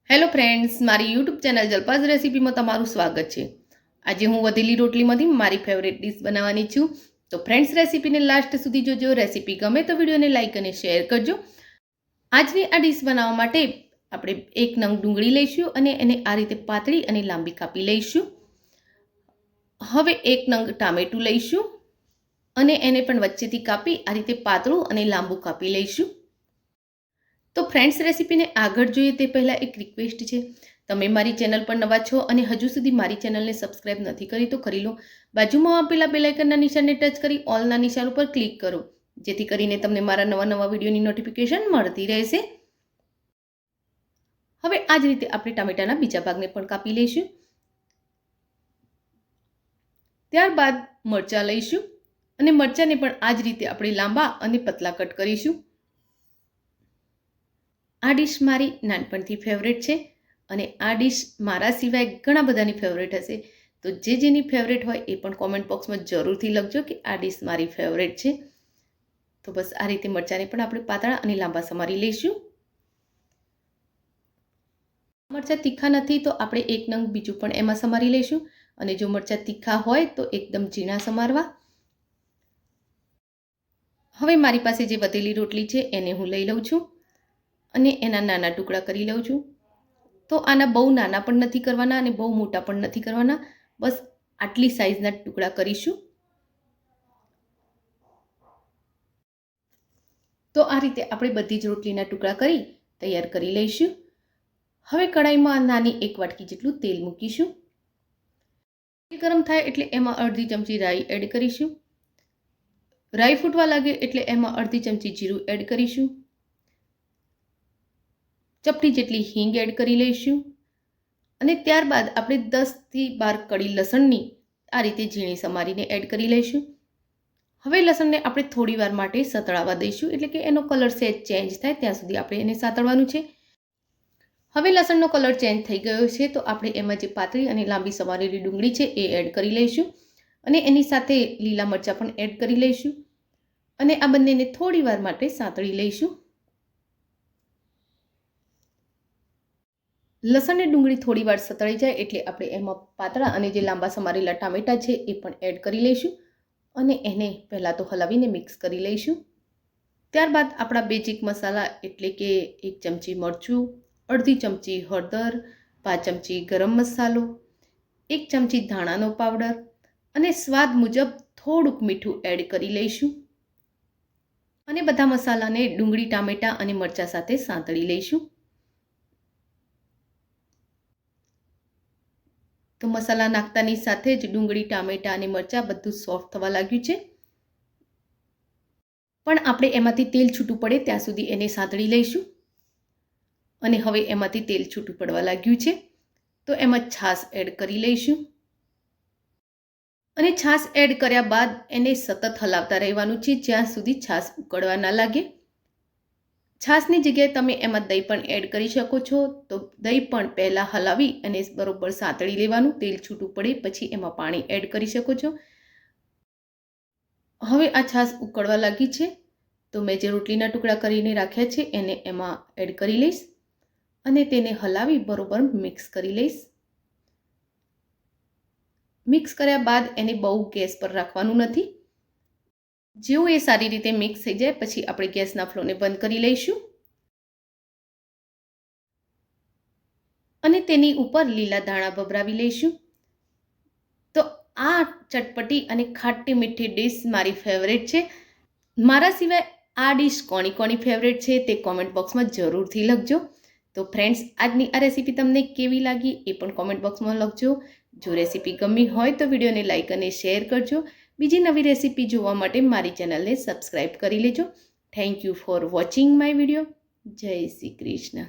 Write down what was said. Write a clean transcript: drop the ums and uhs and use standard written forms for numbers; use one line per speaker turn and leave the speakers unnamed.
Hello friends, મારી YouTube channel Jalpa's રેસીપીમાં તમારું સ્વાગત છે। આજે હું વધેલી રોટલીમાંથી મારી ફેવરેટ ડિશ બનાવવાની છું। તો ફ્રેન્ડ્સ, રેસીપીને લાસ્ટ સુધી જોજો। રેસીપી ગમે તો વિડીયોને લાઇક અને શેર કરજો। આજની આ ડિશ બનાવવા માટે આપણે એક નંગ ડુંગળી લઈશું અને એને આ રીતે પાતળી અને લાંબી કાપી લઈશું। હવે એક નંગ ટામેટું લઈશું અને એને પણ વચ્ચેથી કાપી આ રીતે પાતળું અને લાંબુ કાપી લઈશું। તો ફ્રેન્ડ્સ, રેસીપીને આગળ જોઈએ તે પહેલાં એક રિક્વેસ્ટ છે, તમે મારી ચેનલ પર નવા છો અને હજુ સુધી મારી ચેનલને સબસ્ક્રાઇબ નથી કરી તો કરી લો। બાજુમાં આપેલા બેલ આઇકનના નિશાનને ટચ કરી ઓલના નિશાન ઉપર ક્લિક કરો, જેથી કરીને તમને મારા નવા વિડીયોની નોટિફિકેશન મળતી રહેશે। હવે આ જ રીતે આપણે ટામેટાના બીજા ભાગને પણ કાપી લઈશું। ત્યારબાદ મરચાં લઈશું અને મરચાંને પણ આ જ રીતે આપણે લાંબા અને પતલા કટ કરીશું। આ ડિશ મારી નાનપણથી ફેવરેટ છે અને આ ડિશ મારા સિવાય ઘણા બધાની ફેવરેટ હશે। તો જેની ફેવરેટ હોય એ પણ કોમેન્ટ બોક્સમાં જરૂરથી લખજો કે આ ડિશ મારી ફેવરેટ છે। તો બસ આ રીતે મરચાંને પણ આપણે પાતળા અને લાંબા સમારી લઈશું। મરચાં તીખા નથી તો આપણે એક નંગ બીજું પણ એમાં સમારી લઈશું, અને જો મરચાં તીખા હોય તો એકદમ ઝીણા સમારવા। હવે મારી પાસે જે વધેલી રોટલી છે એને હું લઈ લઉં છું અને એના નાના ટુકડા કરી લઉં છું। તો આના બહુ નાના પણ નથી કરવાના અને બહુ મોટા પણ નથી કરવાના, બસ આટલી સાઈઝના ટુકડા કરીશું। તો આ રીતે આપણે બધી જ રોટલીના ટુકડા કરી તૈયાર કરી લઈશું। હવે કડાઈમાં નાની એક વાટકી જેટલું તેલ મૂકીશું। તેલ ગરમ થાય એટલે એમાં અડધી ચમચી રાઈ એડ કરીશું। રાઈ ફૂટવા લાગે એટલે એમાં અડધી ચમચી જીરું એડ કરીશું। ચપટી જેટલી હિંગ એડ કરી લઈશું અને ત્યારબાદ આપણે 10 થી 12 કળી લસણની આ રીતે ઝીણી સમારીને એડ કરી લઈશું। હવે લસણને આપણે થોડી વાર માટે સતળાવા દઈશું, એટલે કે એનો કલર સહેજ ચેન્જ થાય ત્યાં સુધી આપણે એને સાતળવાનું છે। હવે લસણનો કલર ચેન્જ થઈ ગયો છે તો આપણે એમાં જે પાતળી અને લાંબી સમારેલી ડુંગળી છે એ એડ કરી લઈશું અને એની સાથે લીલા મરચાં પણ એડ કરી લઈશું અને આ બંનેને થોડી વાર માટે સાતળી લઈશું। લસણ અને ડુંગળી થોડી વાર સતળાઈ જાય એટલે આપણે એમાં પાતળા અને જે લાંબા સમારેલા ટામેટાં છે એ પણ એડ કરી લઈશું અને એને પહેલાં તો હલાવીને મિક્સ કરી લઈશું। ત્યારબાદ આપણા બેઝિક મસાલા એટલે કે 1 ચમચી મરચું, અડધી ચમચી હળદર, 5 ચમચી ગરમ મસાલો, 1 ચમચી ધાણાનો પાવડર અને સ્વાદ મુજબ થોડુંક મીઠું એડ કરી લઈશું અને બધા મસાલાને ડુંગળી, ટામેટાં અને મરચાં સાથે સાંતળી લઈશું। તો મસાલા નાખતાની સાથે જ ડુંગળી, ટામેટાં અને મરચાં બધું સોફ્ટ થવા લાગ્યું છે, પણ આપણે એમાંથી તેલ છૂટું પડે ત્યાં સુધી એને સાંતળી લઈશું અને હવે એમાંથી તેલ છૂટું પડવા લાગ્યું છે તો એમાં છાશ એડ કરી લઈશું અને છાશ એડ કર્યા બાદ એને સતત હલાવતા રહેવાનું છે જ્યાં સુધી છાશ ઉકળવા ના લાગે। છાશની જગ્યાએ તમે એમાં દહીં પણ એડ કરી શકો છો, તો દહીં પણ પહેલાં હલાવી અને બરોબર સાંતળી લેવાનું, તેલ છૂટું પડે પછી એમાં પાણી એડ કરી શકો છો। હવે આ છાશ ઉકળવા લાગી છે તો મેં જે રોટલીના ટુકડા કરીને રાખ્યા છે એને એમાં એડ કરી લઈશ અને તેને હલાવી બરોબર મિક્સ કરી લઈશ। મિક્સ કર્યા બાદ એને બહુ ગેસ પર રાખવાનું નથી, જેવું એ સારી રીતે મિક્સ થઈ જાય પછી આપણે ગેસના ફ્લોને બંધ કરી લઈશું અને તેની ઉપર લીલા ધાણા ભભરાવી લઈશું। તો આ ચટપટી અને ખાટી મીઠી ડિશ મારી ફેવરેટ છે। મારા સિવાય આ ડિશ કોની ફેવરેટ છે તે કોમેન્ટ બોક્સમાં જરૂરથી લખજો। તો ફ્રેન્ડ્સ, આજની આ રેસીપી તમને કેવી લાગી એ પણ કોમેન્ટ બોક્સમાં લખજો। જો રેસીપી ગમી હોય તો વિડીયોને લાઇક અને શેર કરજો। બીજી નવી રેસીપી જોવા માટે મારી ચેનલને સબસ્ક્રાઇબ કરી લેજો। Thank you for watching my video. જય શ્રી કૃષ્ણ।